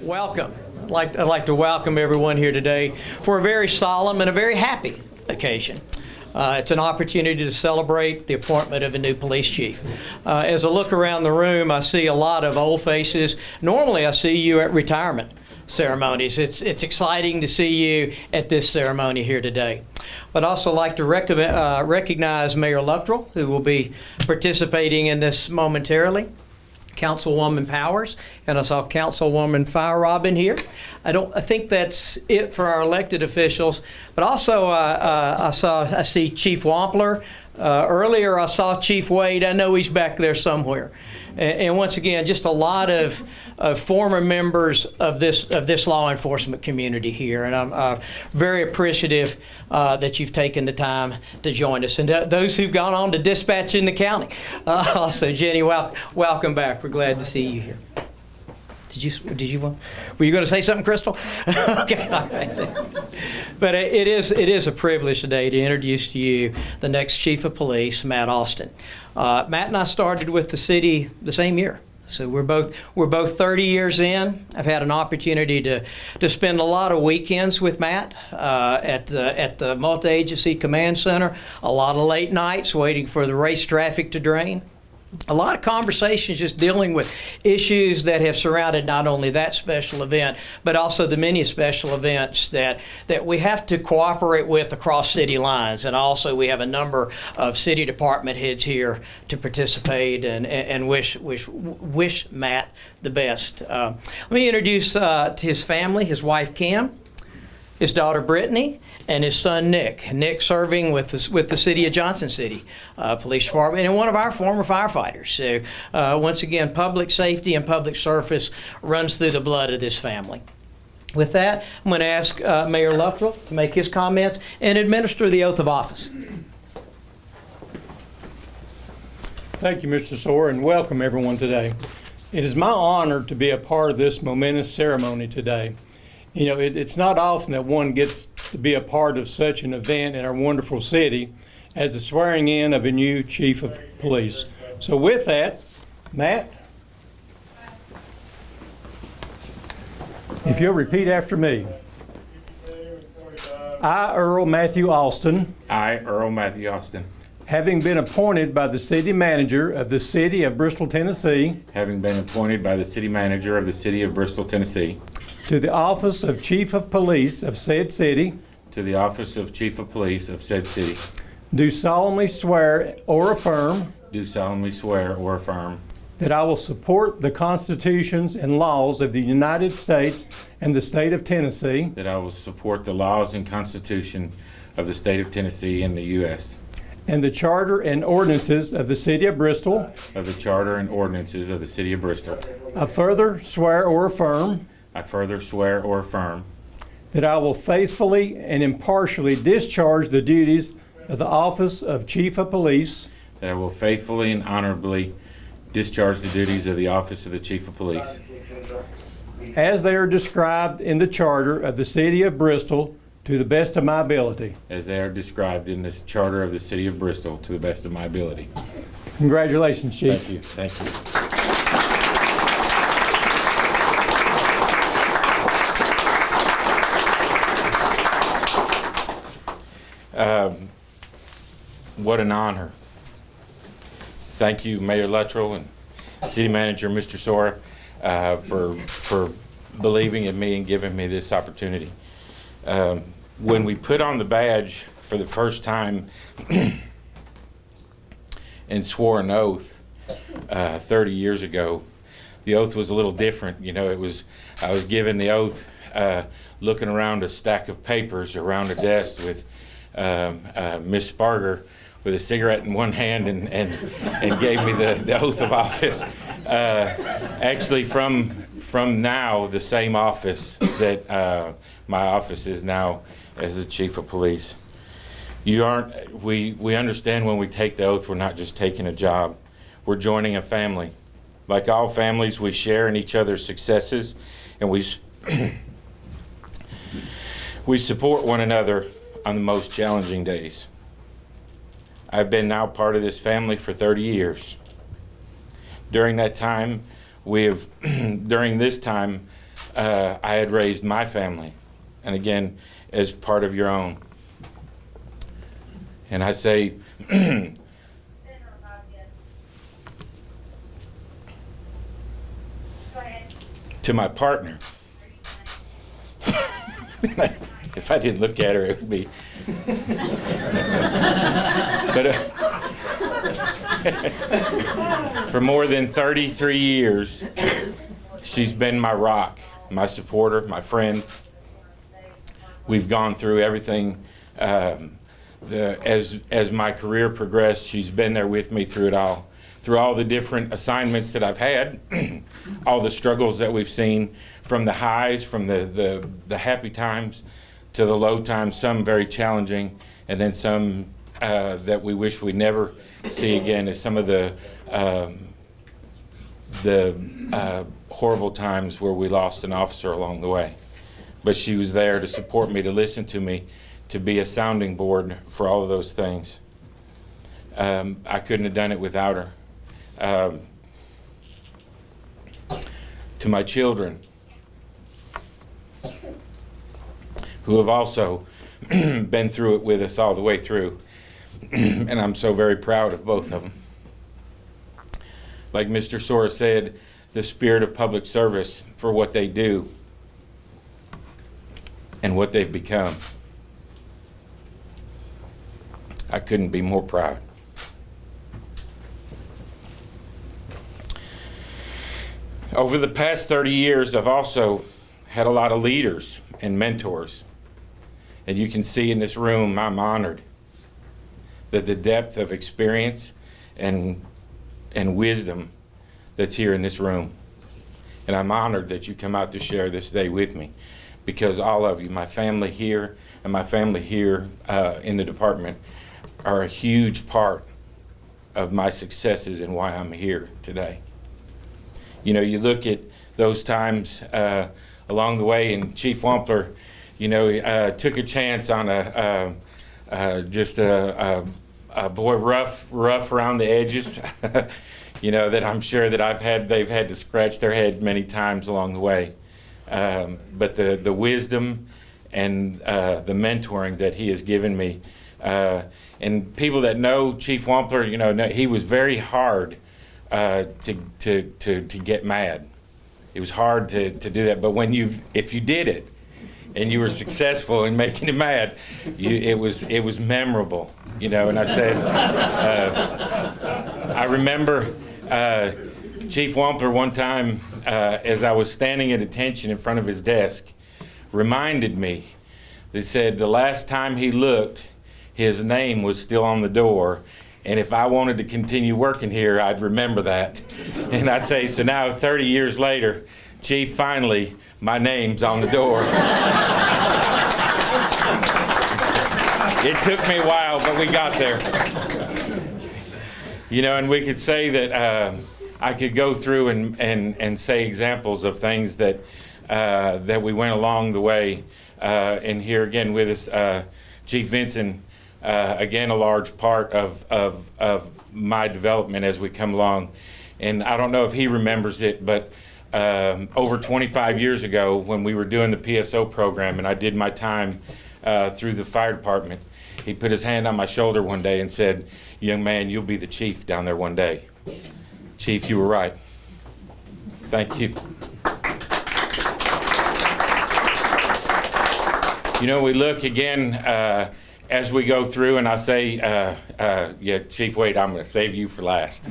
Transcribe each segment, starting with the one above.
Welcome. I'd like to welcome everyone here today for a very solemn and a very happy occasion. It's an opportunity to celebrate the appointment of a new police chief. As I look around the room, I see a lot of old faces. Normally, I see you at retirement ceremonies. It's exciting to see you at this ceremony here today. But I'd also like to recognize Mayor Luttrell, who will be participating in this momentarily. Councilwoman Powers, and I saw Councilwoman Fire Robin here. I think that's it for our elected officials. But also, I see Chief Wampler. Earlier, I saw Chief Wade. I know he's back there somewhere. And once again, just a lot of former members of this law enforcement community here, and I'm very appreciative that you've taken the time to join us, and those who've gone on to dispatch in the county. Also, Jenny, welcome back. We're glad to see you here. Were you going to say something, Crystal? Okay, all right. But it is a privilege today to introduce to you the next Chief of Police, Matt Austin. Matt and I started with the city the same year. So we're both 30 years in. I've had an opportunity to spend a lot of weekends with Matt at the Multi-Agency Command Center, a lot of late nights waiting for the race traffic to drain. A lot of conversations just dealing with issues that have surrounded not only that special event, but also the many special events that we have to cooperate with across city lines. And also we have a number of city department heads here to participate and wish Matt the best. Let me introduce to his family, his wife Kim, his daughter Brittany, and his son Nick. Nick serving with the city of Johnson City Police Department and one of our former firefighters. So once again, public safety and public service runs through the blood of this family. With that, I'm going to ask Mayor Luttrell to make his comments and administer the oath of office. Thank you, Mr. Soar, and welcome everyone today. It is my honor to be a part of this momentous ceremony today. You know, it's not often that one gets to be a part of such an event in our wonderful city as the swearing in of a new chief of police. So with that, Matt, if you'll repeat after me. I, Earl Matthew Austin. I, Earl Matthew Austin. Having been appointed by the city manager of the city of Bristol, Tennessee. Having been appointed by the city manager of the city of Bristol, Tennessee. To the office of Chief of Police of said city. To the office of Chief of Police of said city. Do solemnly swear or affirm. Do solemnly swear or affirm. That I will support the constitutions and laws of the United States and the state of Tennessee. That I will support the laws and constitution of the state of Tennessee and the U.S. And the charter and ordinances of the city of Bristol. Of the charter and ordinances of the city of Bristol. I further swear or affirm. I further swear or affirm. That I will faithfully and impartially discharge the duties of the office of Chief of Police. That I will faithfully and honorably discharge the duties of the office of the Chief of Police. As they are described in the charter of the city of Bristol to the best of my ability. As they are described in this charter of the city of Bristol to the best of my ability. Congratulations, Chief. Thank you. Thank you. What an honor. Thank you, Mayor Luttrell and City Manager Mr. Sora, for believing in me and giving me this opportunity. When we put on the badge for the first time and swore an oath 30 years ago, the oath was a little different. You know, I was given the oath looking around a stack of papers around a desk with Miss Sparger with a cigarette in one hand and gave me the oath of office. Actually, from now, the same office that my office is now as the Chief of Police. We understand when we take the oath, we're not just taking a job. We're joining a family. Like all families, we share in each other's successes, and we support one another on the most challenging days. I've been now part of this family for 30 years. During that time, during this time, I had raised my family, and again, as part of your own. And I say, to my partner, if I didn't look at her, it would be. But for more than 33 years, she's been my rock, my supporter, my friend. We've gone through everything. As my career progressed, she's been there with me through it all. Through all the different assignments that I've had, all the struggles that we've seen, from the highs, from the happy times to the low times, some very challenging, and then some that we wish we'd never see again, is some of the horrible times where we lost an officer along the way. But she was there to support me, to listen to me, to be a sounding board for all of those things. I couldn't have done it without her. To my children, who have also been through it with us all the way through, and I'm so very proud of both of them. Like Mr. Sora said, the spirit of public service for what they do and what they've become. I couldn't be more proud. Over the past 30 years, I've also had a lot of leaders and mentors. And you can see in this room, I'm honored that the depth of experience and wisdom that's here in this room. And I'm honored that you come out to share this day with me, because all of you, my family here and my family here in the department, are a huge part of my successes and why I'm here today. You know, you look at those times along the way, and Chief Wampler, you know, took a chance on just a boy rough around the edges, you know, that I'm sure that they've had to scratch their head many times along the way. But the wisdom and the mentoring that he has given me, and people that know Chief Wampler, you know, he was very hard to get mad. It was hard to do that, but if you did it and you were successful in making him mad, it was memorable, you know. And I said, I remember Chief Wampler one time, as I was standing at attention in front of his desk, reminded me. They said the last time he looked, his name was still on the door. And if I wanted to continue working here, I'd remember that. And I'd say, so now 30 years later, Chief, finally, my name's on the door. It took me a while, but we got there. You know, and we could say that I could go through and say examples of things that we went along the way. And here again with us, Chief Vincent, again, a large part of my development as we come along. And I don't know if he remembers it, but over 25 years ago, when we were doing the PSO program and I did my time through the fire department, he put his hand on my shoulder one day and said, "Young man, you'll be the chief down there one day." Chief, you were right. Thank you. You know, we look again as we go through, and I say, yeah, Chief, wait, I'm going to save you for last.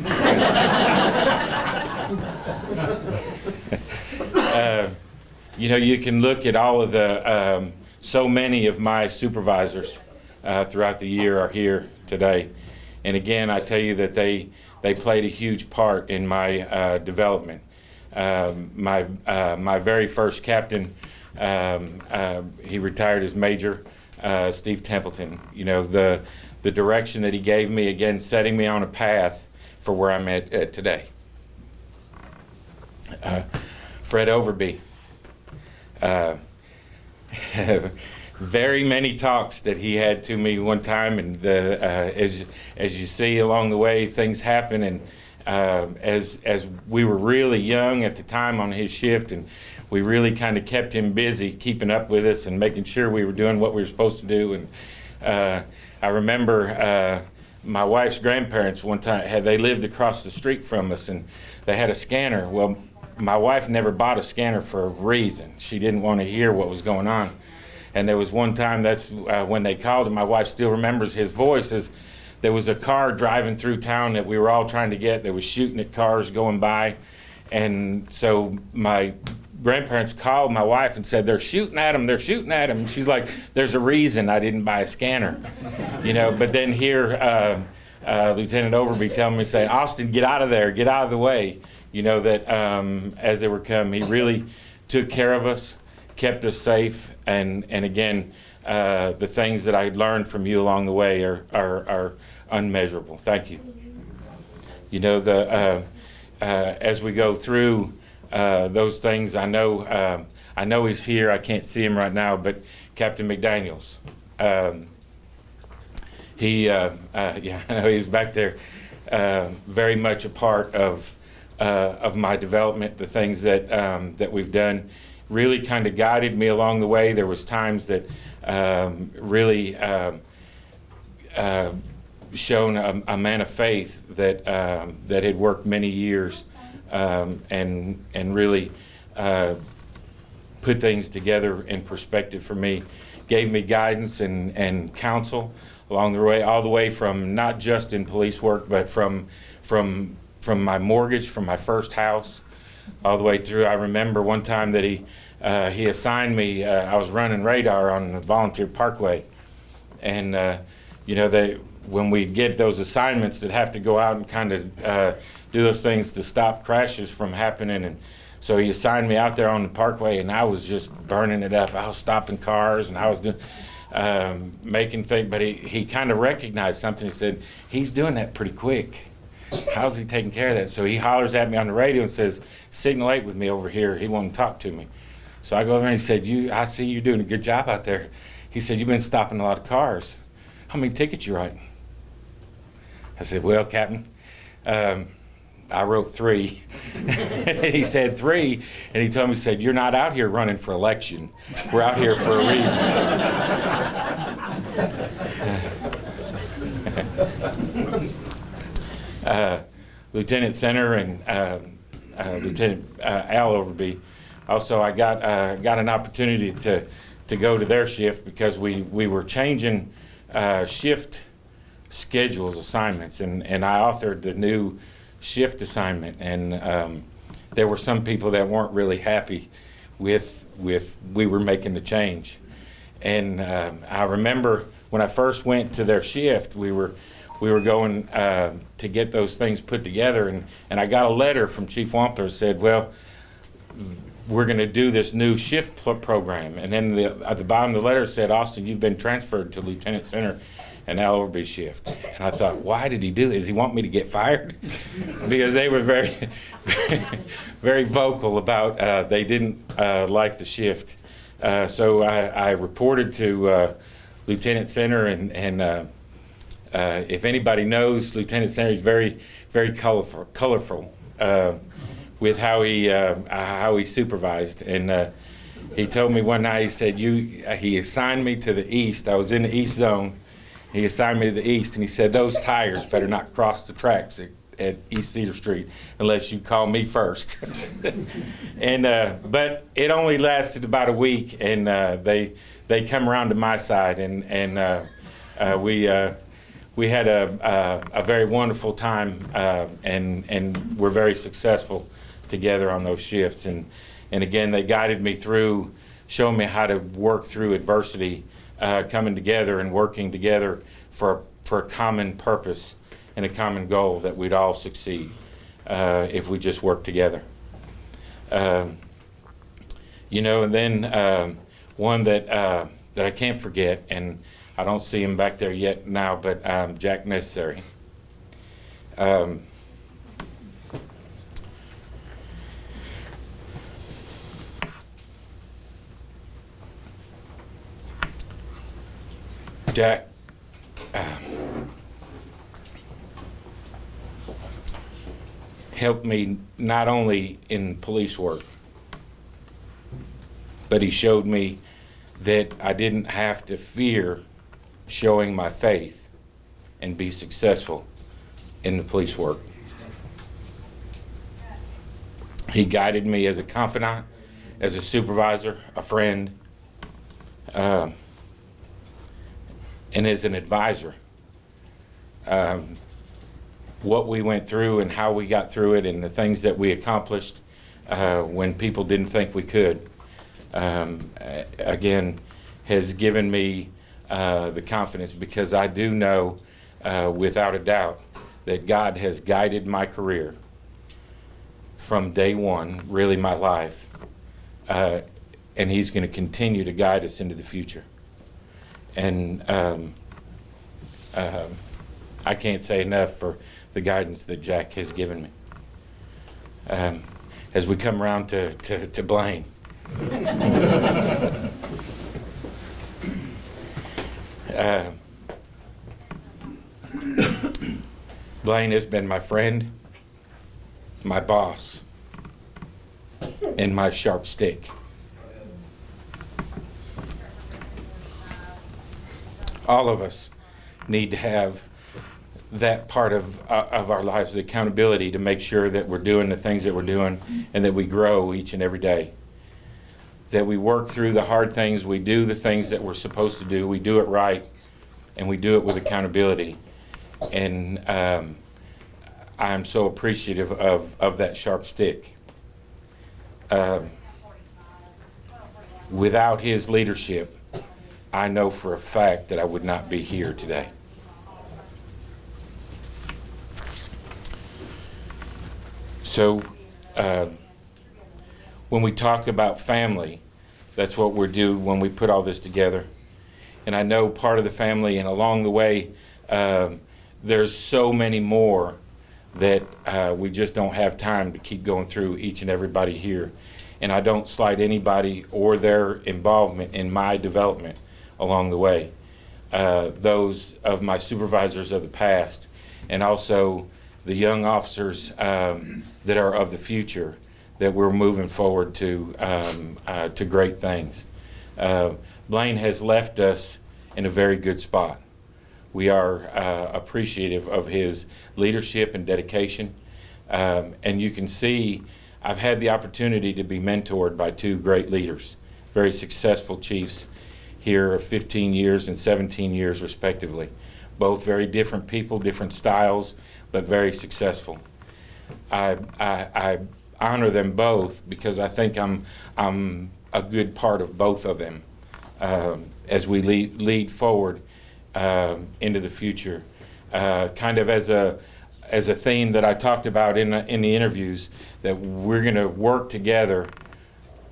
You know, you can look at all of the, so many of my supervisors throughout the year are here today. And again, I tell you that they played a huge part in my development. My very first captain, he retired as Major, Steve Templeton. You know, the direction that he gave me, again, setting me on a path for where I'm at today. Fred Overby. Very many talks that he had to me one time, and as you see along the way, things happen. And as we were really young at the time on his shift, and we really kind of kept him busy, keeping up with us and making sure we were doing what we were supposed to do. And I remember my wife's grandparents one time, they lived across the street from us, and they had a scanner. Well, my wife never bought a scanner for a reason. She didn't want to hear what was going on. And there was one time, that's when they called, and my wife still remembers his voice, as there was a car driving through town that we were all trying to get. They was shooting at cars going by. And so my grandparents called my wife and said, they're shooting at him, they're shooting at him. And she's like, there's a reason I didn't buy a scanner. But then here, Lieutenant Overby telling me, saying, Austin, get out of there, get out of the way. That as they were coming, he really took care of us, kept us safe, and again, the things that I learned from you along the way are unmeasurable. Thank you. As we go through those things, I know he's here. I can't see him right now, but Captain McDaniels, I know he's back there, very much a part of my development. The things that we've done really kind of guided me along the way. There was times that really shown a man of faith that had worked many years and really put things together in perspective for me, gave me guidance and counsel along the way, all the way from not just in police work, but from my mortgage, from my first house, all the way through. I remember one time that he assigned me, I was running radar on the Volunteer Parkway, and when we get those assignments that have to go out and kind of do those things to stop crashes from happening, and so he assigned me out there on the Parkway, and I was just burning it up. I was stopping cars, and I was doing, making things, but he kind of recognized something. He said, he's doing that pretty quick. How's he taking care of that? So he hollers at me on the radio and says, signal 8 with me over here. He wanted to talk to me. So I go over and he said, I see you doing a good job out there. He said, you've been stopping a lot of cars. How many tickets you writing? I said, well, Captain, I wrote 3. And he said 3, and he told me, he said, you're not out here running for election. We're out here for a reason. Lieutenant Center and Lieutenant Al Overby. Also, I got an opportunity to go to their shift because we were changing shift schedules, assignments, and I authored the new shift assignment, and there were some people that weren't really happy with we were making the change. And I remember when I first went to their shift, we were going to get those things put together, and I got a letter from Chief Wampler that said, well, we're going to do this new shift program. And then at the bottom of the letter said, Austin, you've been transferred to Lieutenant Center and Al Overby shift. And I thought, why did he do this? Does he want me to get fired? Because they were very, very vocal about they didn't like the shift. So I reported to Lieutenant Center, and if anybody knows, Lieutenant Center is very, very colorful with how he supervised. And he told me one night, he said, he assigned me to the east. I was in the east zone. He assigned me to the east, and he said, those tires better not cross the tracks at East Cedar Street unless you call me first. And but it only lasted about a week, and they come around to my side, and we had a very wonderful time, and we're very successful together on those shifts. And again, they guided me through, showing me how to work through adversity, coming together and working together for a common purpose and a common goal, that we'd all succeed if we just work together. And then one that I can't forget, and I don't see him back there yet now, but Jack Necessary. Jack helped me not only in police work, but he showed me that I didn't have to fear showing my faith and be successful in the police work. He guided me as a confidant, as a supervisor, a friend, and as an advisor. What we went through and how we got through it and the things that we accomplished when people didn't think we could, again, has given me the confidence, because I do know without a doubt that God has guided my career from day one, really my life, and he's going to continue to guide us into the future. And I can't say enough for the guidance that Jack has given me. As we come around to Blaine. Blaine has been my friend, my boss, and my sharp stick. All of us need to have that part of our lives, the accountability to make sure that we're doing the things that we're doing and that we grow each and every day. That we work through the hard things, we do the things that we're supposed to do, we do it right, and we do it with accountability. And I'm so appreciative of that sharp stick. Without his leadership, I know for a fact that I would not be here today. So when we talk about family, that's what we do when we put all this together. And I know part of the family, and along the way, there's so many more that we just don't have time to keep going through each and everybody here. And I don't slight anybody or their involvement in my development along the way. Those of my supervisors of the past, and also the young officers that are of the future, that we're moving forward to great things. Blaine has left us in a very good spot. We are appreciative of his leadership and dedication. And you can see I've had the opportunity to be mentored by two great leaders, very successful chiefs here of 15 years and 17 years respectively. Both very different people, different styles, but very successful. I honor them both because I think I'm a good part of both of them as we lead forward into the future. Kind of as a theme that I talked about in the interviews, that we're going to work together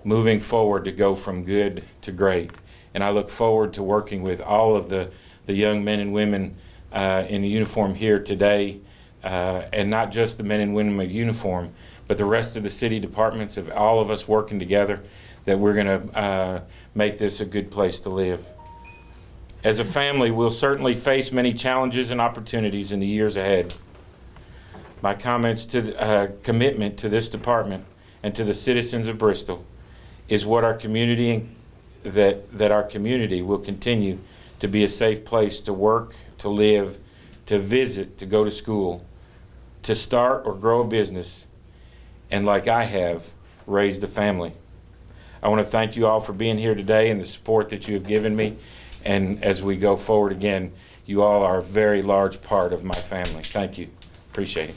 moving forward to go from good to great. And I look forward to working with all of the young men and women in uniform here today, and not just the men and women in uniform, but the rest of the city departments, of all of us working together, that we're going to make this a good place to live. As a family, we'll certainly face many challenges and opportunities in the years ahead. My comments to commitment to this department and to the citizens of Bristol is what our community, that our community will continue to be a safe place to work, to live, to visit, to go to school, to start or grow a business, and like I have, raised a family. I want to thank you all for being here today and the support that you have given me. And as we go forward again, you all are a very large part of my family. Thank you. Appreciate it.